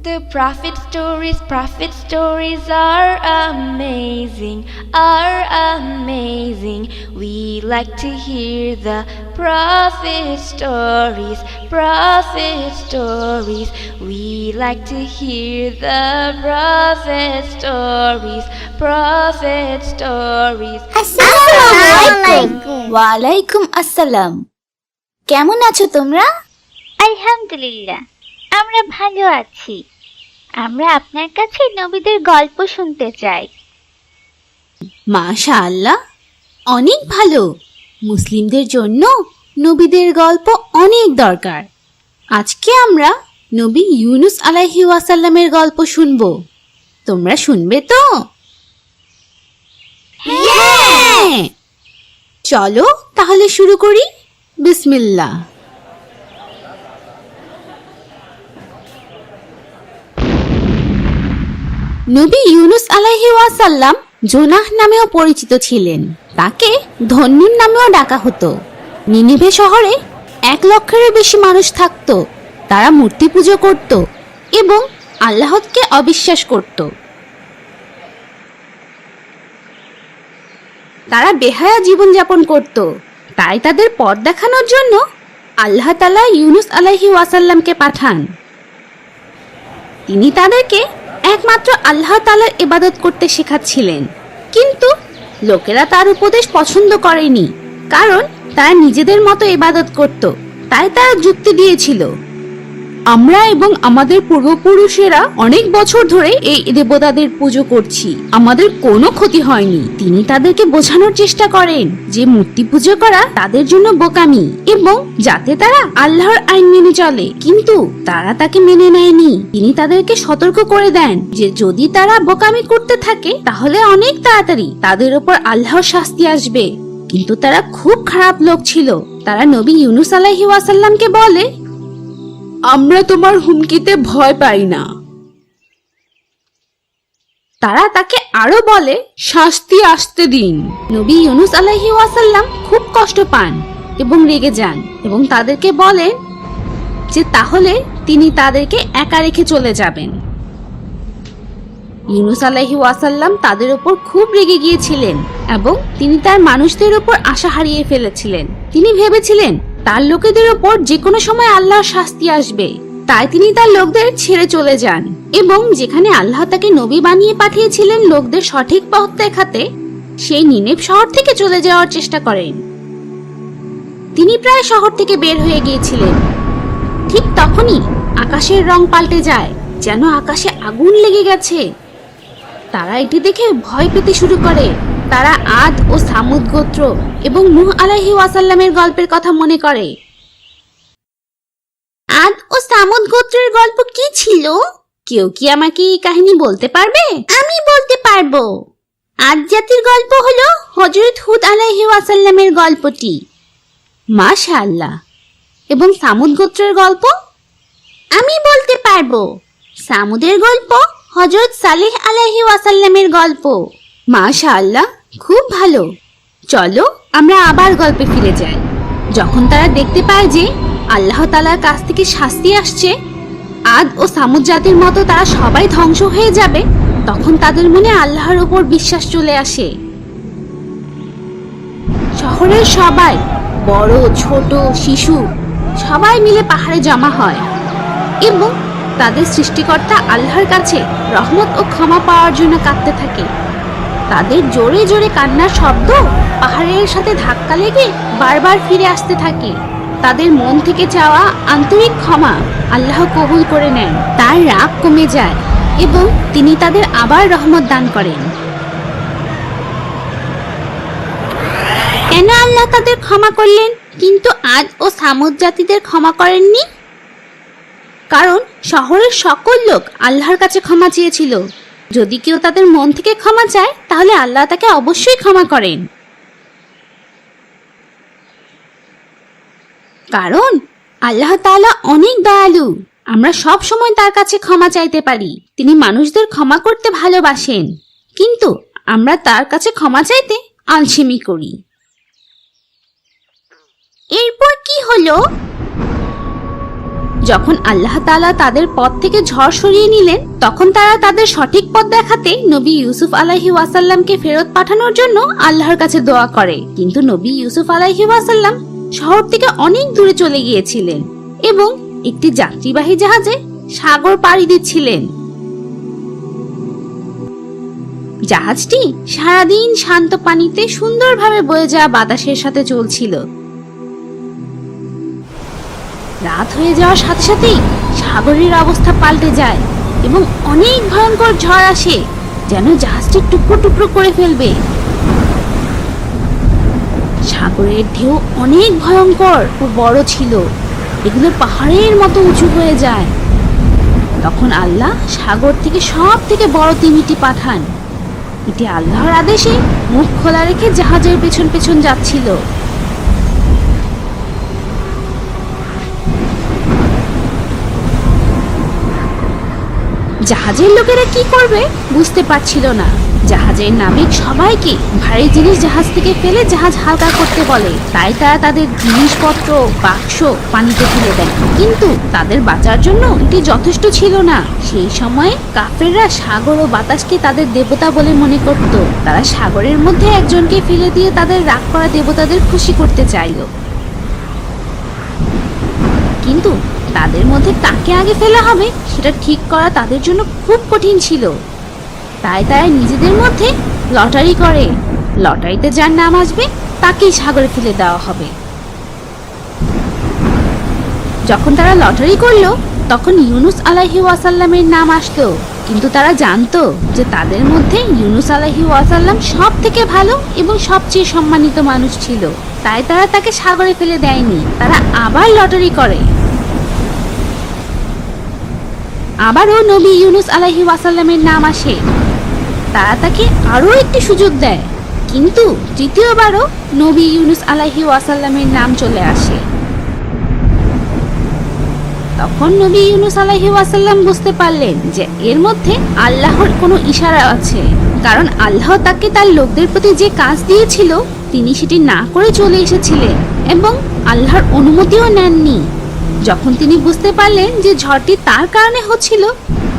The prophet stories are amazing, We like to hear the prophet stories, We like to hear the prophet stories. ওয়ালাইকুম আসসালাম। কেমন আছো তোমরা? আলহামদুলিল্লাহ, আমরা ভালো আছি। আমরা আপনার কাছে নবীদের গল্প শুনতে চাই। মাশাআল্লাহ, অনেক ভালো। মুসলিমদের জন্য নবীদের গল্প অনেক দরকার। আজকে আমরা নবী ইউনুস আলাইহি ওয়াসাল্লামের গল্প শুনবো। তোমরা শুনবে তো? হ্যাঁ, চলো তাহলে শুরু করি। বিসমিল্লাহ। নবী ইউনুস আলাইহি ওয়াসাল্লাম জোনাহ নামেও পরিচিত ছিলেন। তাকে ধন্নুন নামেও ডাকা হতো। নিনিভে শহরে 1 লক্ষেরও বেশি মানুষ থাকত। তারা মূর্তি পুজো করত এবং আল্লাহকে অবিশ্বাস করত। তারা বেহায়া জীবনযাপন করত। তাই তাদের পথ দেখানোর জন্য আল্লাহ তাআলা ইউনুস আলাইহি ওয়াসাল্লামকে পাঠান। তিনি তাদেরকে একমাত্র আল্লাহ তাআলার ইবাদত করতে শেখাচ্ছিলেন। কিন্তু লোকেরা তার উপদেশ পছন্দ করেনি, কারণ তারা নিজেদের মতো ইবাদত করত। তাই তারা যুক্তি দিয়েছিল, আমরা এবং আমাদের পূর্বপুরুষেরা অনেক বছর ধরে এই দেবতাদের পুজো করছি, আমাদের কোনো ক্ষতি হয়নি। তিনি তাদেরকে বোঝানোর চেষ্টা করেন যে মূর্তি পুজো করা তাদের জন্য বোকামি এবং যাতে তারা আল্লাহর আইন মেনে চলে, কিন্তু তারা তাকে মেনে নেয়নি। তিনি তাদেরকে সতর্ক করে দেন যে যদি তারা বোকামি করতে থাকে তাহলে অনেক তাড়াতাড়ি তাদের উপর আল্লাহর শাস্তি আসবে। কিন্তু তারা খুব খারাপ লোক ছিল। তারা নবী ইউনুস আলাইহি ওয়াসাল্লামকে বলে, আমরা তোমার হুমকিতে ভয় পাই না। তারা তাকে আরো বলে, শাস্তি আসতে দিন। নবী ইউনুস আলাইহি ওয়াসাল্লাম খুব কষ্ট পান এবং রেগে যান এবং তাদেরকে বলেন যে তাহলে তিনি তাদেরকে একা রেখে চলে যাবেন। ইউনুস আলাইহি ওয়াসাল্লাম তাদের উপর খুব রেগে গিয়েছিলেন এবং তিনি তার মানুষদের উপর আশা হারিয়ে ফেলেছিলেন। তিনি ভেবেছিলেন তার লোকেদের উপর যে কোনো সময় আল্লাহর শাস্তি আসবে। তাই তিনি তার লোকদের ছেড়ে চলে যান এবং যেখানে আল্লাহ তাকে নবী বানিয়ে পাঠিয়েছিলেন লোকদের সঠিক পথ দেখাতে, সেই নিনেভ শহর থেকে চলে যাওয়ার চেষ্টা করেন। তিনি প্রায় শহর থেকে বের হয়ে গিয়েছিলেন। ঠিক তখনই আকাশের রং পাল্টে যায়, যেন আকাশে আগুন লেগে গেছে। তারা এটি দেখে ভয় পেতে শুরু করে। তারা আদ ও সামুদ গোত্র এবং নূহ আলাইহি ওয়াসাল্লামের গল্পের কথা মনে করে। আদ ও সামুদ গোত্রের গল্প কি ছিল? কেউ কি আমাকে এই কাহিনী বলতে পারবে? আমি বলতে পারবো। আদ জাতির গল্প হলো হযরত হুদ আলাইহি ওয়াসাল্লামের গল্পটি। মাশাআল্লাহ। এবং সামুদ গোত্রের গল্প? আমি বলতে পারবো। সামুদের গল্প হযরত সালেহ আলাইহি ওয়াসাল্লামের গল্প। মাশাআল্লাহ, খুব ভালো। চলো আমরা আবার গল্পে ফিরে যাই। যখন তারা দেখতে পায় যে আল্লাহ তাআলার কাছ থেকে শাস্তি আসছে, আদ ও সামুদ জাতির মতো তারা সবাই ধ্বংস হয়ে যাবে, তখন তাদের মনে আল্লাহর উপর বিশ্বাস চলে আসে। শহরের সবাই, বড় ছোট শিশু, সবাই মিলে পাহাড়ে জমা হয় এবং তাদের সৃষ্টিকর্তা আল্লাহর কাছে রহমত ও ক্ষমা পাওয়ার জন্য কাঁদতে থাকে। তাদের জোরে জোরে কান্নার শব্দ পাহাড়ের সাথে ধাক্কা লেগে বারবার ফিরে আসতে থাকে। তাদের মন থেকে চাওয়া আন্তরিক ক্ষমা আল্লাহ কবুল করে নেন। তার রাগ কমে যায় এবং তিনি তাদের আবার রহমত দান করেন। কেন আল্লাহ তাদের ক্ষমা করলেন কিন্তু আদ ও সামুদ জাতিদের ক্ষমা করেননি? কারণ শহরের সকল লোক আল্লাহর কাছে ক্ষমা চেয়েছিল। যদি কেউ তাদের মন থেকে ক্ষমা চায় তাহলে আল্লাহ তাকে অবশ্যই ক্ষমা করেন। কারণ আল্লাহ তাআলা অনেক দয়ালু। আমরা সব সময় তার কাছে ক্ষমা চাইতে পারি। তিনি মানুষদের ক্ষমা করতে ভালোবাসেন, কিন্তু আমরা তার কাছে ক্ষমা চাইতে আলসেমি করি। এরপর কি হলো? যখন আল্লাহ তাআলা তাদের পথ থেকে ঝড় সরিয়ে নিলেন, তখন তারা তাদের সঠিক পথ দেখাতে নবী ইউসুফ আলাইহি ওয়াসাল্লামকে ফেরত পাঠানোর জন্য আল্লাহর কাছে দোয়া করে। কিন্তু নবী ইউসুফ আলাইহি ওয়াসাল্লাম শহর থেকে অনেক দূরে চলে গিয়েছিলেন এবং একটি যাত্রীবাহী জাহাজে সাগর পাড়ি দিচ্ছিলেন। জাহাজটি সারাদিন শান্ত পানিতে সুন্দরভাবে বয়ে যাওয়া বাতাসের সাথে চলছিল। রাত হয়ে যাওয়ার সাথে সাথেই সাগরের অবস্থা পাল্টে যায় এবং অনেক ভয়ঙ্কর ঝড় আসে, যেন জাহাজটি টুকরো টুকরো করে ফেলবে। সাগরের ঢেউ অনেক ভয়ঙ্কর ও বড় ছিল, এগুলো পাহাড়ের মতো উঁচু হয়ে যায়। তখন আল্লাহ সাগর থেকে সব থেকে বড় তিমিটি পাঠান। এটি আল্লাহর আদেশে মুখ খোলা রেখে জাহাজের পেছন পেছন যাচ্ছিল। জাহাজের লোকেরা কি করবে বুঝতে পারছিল না। জাহাজের নাবিক সবাইকে ভারী জিনিস জাহাজ থেকে ফেলে জাহাজ হালকা করতে বলে, তাই তারা তাদের জিনিসপত্র বাক্স পানিতে ফেলে দেয়। কিন্তু তাদের বাঁচার জন্য এটি যথেষ্ট ছিল না। সেই সময়ে কাফেররা সাগর ও বাতাসকে তাদের দেবতা বলে মনে করত। তারা সাগরের মধ্যে একজনকে ফেলে দিয়ে তাদের রাগ করা দেবতাদের খুশি করতে চাইল। কিন্তু তাদের মধ্যে কাকে আগে ফেলা হবে সেটা ঠিক করা তাদের জন্য খুব কঠিন ছিল। তাই তারা নিজেদের মধ্যে লটারি করে, লটারিতে যার নাম আসবে তাকেই সাগরে ফেলে দেওয়া হবে। যখন তারা লটারি করলো তখন ইউনুস আলাইহি ওয়াসাল্লামের নাম আসতো, কিন্তু তারা জানতো যে তাদের মধ্যে ইউনুস আলাইহি ওয়াসাল্লাম সব থেকে ভালো এবং সবচেয়ে সম্মানিত মানুষ ছিল। তাই তারা তাকে সাগরে ফেলে দেয়নি। তারা আবার লটারি করে। আবারও নবী ইউনুস আলাইহি ওয়াসাল্লামের নাম আসে। তারা তাকে আরো একটি সুযোগ দেয়, কিন্তু তৃতীয়বারও নবী ইউনুস আলাইহি ওয়াসাল্লামের নাম চলে আসে। তখন নবী ইউনুস আলাইহি ওয়াসাল্লাম বুঝতে পারলেন যে এর মধ্যে আল্লাহর কোনো ইশারা আছে, কারণ আল্লাহ তাকে তার লোকদের প্রতি যে কাজ দিয়েছিল তিনি সেটি না করে চলে এসেছিলেন এবং আল্লাহর অনুমতিও নেননি। যখন তিনি বুঝতে পারলেন যে ঝড়টি তার কারণে হচ্ছিল,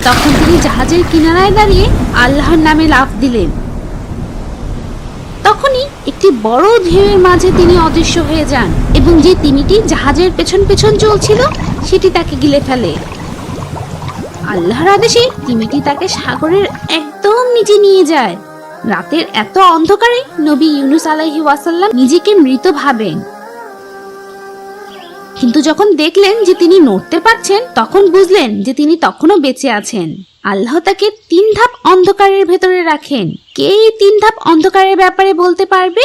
তখন তিনি জাহাজের কিনারায় দাঁড়িয়ে আল্লাহর নামে লাফ দিলেন। তখনই একটি বড় ঢেউয়ের মাঝে তিনি অদৃশ্য হয়ে যান এবং যে তিমিটি জাহাজের পেছন পেছন চলছিল সেটি তাকে গিলে ফেলে। আল্লাহর আদেশে তিমিটি তাকে সাগরের একদম নিচে নিয়ে যায়। রাতের এত অন্ধকারে নবী ইউনুস আলাইহি ওয়াসাল্লাম নিজেকে মৃত ভাবেন, কিন্তু যখন দেখলেন যে তিনি নড়তে পারছেন তখন বুঝলেন যে তিনি তখনও বেঁচে আছেন। আল্লাহ তাকে 3 ধাপ অন্ধকারের ভেতরে রাখেন। কে এই 3 ধাপ অন্ধকারের ব্যাপারে বলতে পারবে?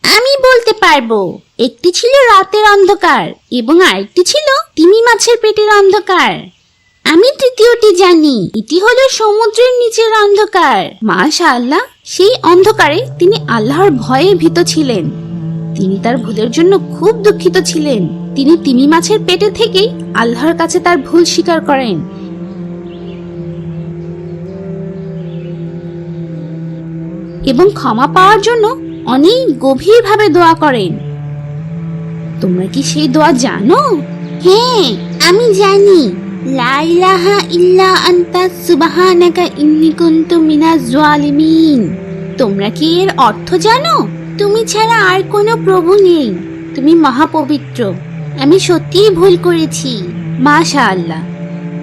আমি বলতে পারবো। একটি ছিল রাতের অন্ধকার এবং আরেকটি ছিল তিমি মাছের পেটের অন্ধকার। আমি তৃতীয়টি জানি, এটি হলো সমুদ্রের নিচের অন্ধকার। মাশাআল্লাহ, সেই অন্ধকারে তিনি আল্লাহর ভয়ে ভীত ছিলেন। তিনি তার ভুলের জন্য খুব দুঃখিত ছিলেন। তিনি তিমি মাছের পেটে থেকেই আল্লাহর কাছে তার ভুল স্বীকার করেন এবং ক্ষমা পাওয়ার জন্য অনেক গভীরভাবে দোয়া করেন। তোমরা কি সেই দোয়া জানো? হ্যাঁ, আমি জানি। লা ইলাহা ইল্লা আনতা সুবহানাকা ইন্নী কুনতু মিনাজ জালিমিন। তোমরা কি এর অর্থ জানো? তুমি ছাড়া আর কোনো প্রভু নেই, তুমি মহাপবিত্র, আমি সত্যিই ভুল করেছি। মাশাআল্লাহ,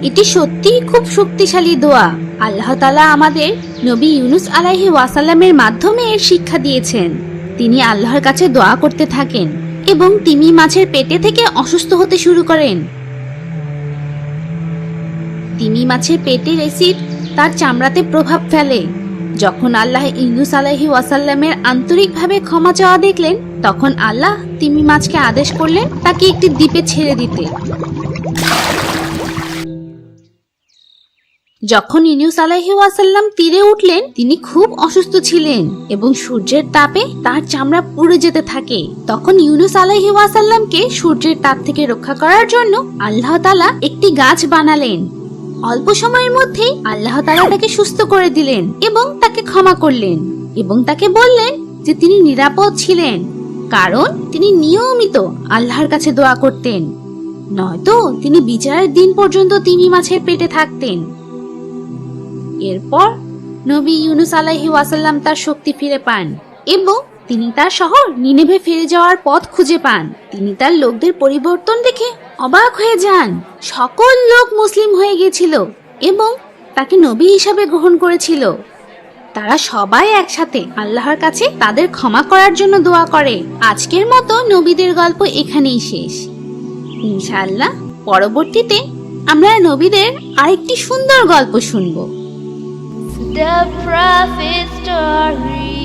এটি সত্যিই খুব শক্তিশালী দোয়া। আল্লাহ তাআলা আমাদের নবী ইউনুস আলাইহি ওয়াসাল্লামের মাধ্যমে এর শিক্ষা দিয়েছেন। তিনি আল্লাহর কাছে দোয়া করতে থাকেন এবং তিমি মাছের পেটে থেকে অসুস্থ হতে শুরু করেন। তিমি মাছের পেটের অ্যাসিড তার চামড়াতে প্রভাব ফেলে। যখন আল্লাহ ইউনুস আলাইহি ওয়াসাল্লামের আন্তরিকভাবে ক্ষমা চাওয়া দেখলেন, তখন আল্লাহ তিমি মাছকে আদেশ করলেন তাকে একটি দ্বীপে ছেড়ে দিতে। যখন ইউনুস আলাইহি ওয়াসাল্লাম তীরে উঠলেন, তিনি খুব অসুস্থ ছিলেন এবং সূর্যের তাপে তার চামড়া পুড়ে যেতে থাকে। তখন ইউনুস আলাইহি ওয়াসাল্লামকে সূর্যের তাপ থেকে রক্ষা করার জন্য আল্লাহ তাআলা একটি গাছ বানালেন। অল্প সময়ের মধ্যেই আল্লাহ তাআলা তাকে সুস্থ করে দিলেন এবং তাকে ক্ষমা করলেন এবং তাকে বললেন যে তিনি নিরাপদ ছিলেন, কারণ তিনি নিয়মিত আল্লাহর কাছে দোয়া করতেন। নয়তো তিনি বিচারের দিন পর্যন্ত তিমি মাছের পেটে থাকতেন। এরপর নবী ইউনুস আলাইহি ওয়াসাল্লাম তার শক্তি ফিরে পান এবং তিনি তার শহর নিনেভে ফিরে যাওয়ার পথ খুঁজে পান। তিনি তার লোকদের পরিবর্তন দেখে অবাক হয়ে যান। সকল লোক মুসলিম হয়ে গিয়েছিল এবং তাকে নবী হিসাবে গ্রহণ করেছিল। তারা সবাই একসাথে আল্লাহর কাছে তাদের ক্ষমা করার জন্য দোয়া করে। আজকের মতো নবীদের গল্প এখানেই শেষ। ইনশাআল্লাহ পরবর্তীতে আমরা নবীদের আরেকটি সুন্দর গল্প শুনবো। The prophet story.